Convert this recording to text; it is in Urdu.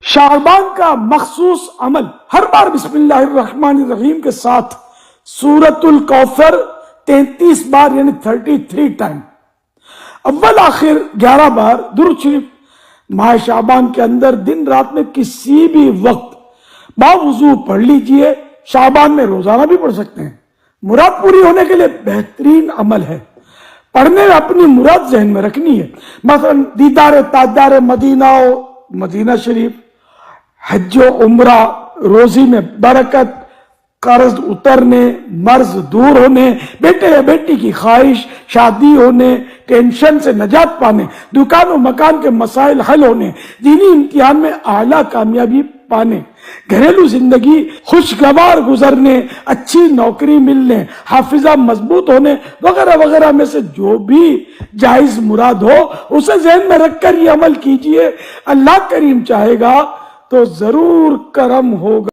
شعبان کا مخصوص عمل، ہر بار بسم اللہ الرحمن الرحیم کے ساتھ سورۃ الکوثر 33 بار یعنی 33 ٹائم، اول آخر 11 بار درود شریف ماہ شعبان کے اندر دن رات میں کسی بھی وقت باوضو پڑھ لیجئے۔ شعبان میں روزانہ بھی پڑھ سکتے ہیں، مراد پوری ہونے کے لیے بہترین عمل ہے۔ پڑھنے میں اپنی مراد ذہن میں رکھنی ہے، مثلا دیدار تاجدار مدینہ شریف، حج و عمرہ، روزی میں برکت، قرض اترنے، مرض دور ہونے، بیٹے یا بیٹی کی خواہش، شادی ہونے، ٹینشن سے نجات پانے، دکان و مکان کے مسائل حل ہونے، دینی امتحان میں اعلیٰ کامیابی پانے، گھریلو زندگی خوشگوار گزرنے، اچھی نوکری ملنے، حافظہ مضبوط ہونے وغیرہ وغیرہ میں سے جو بھی جائز مراد ہو اسے ذہن میں رکھ کر یہ عمل کیجئے۔ اللہ کریم چاہے گا تو ضرور کرم ہوگا۔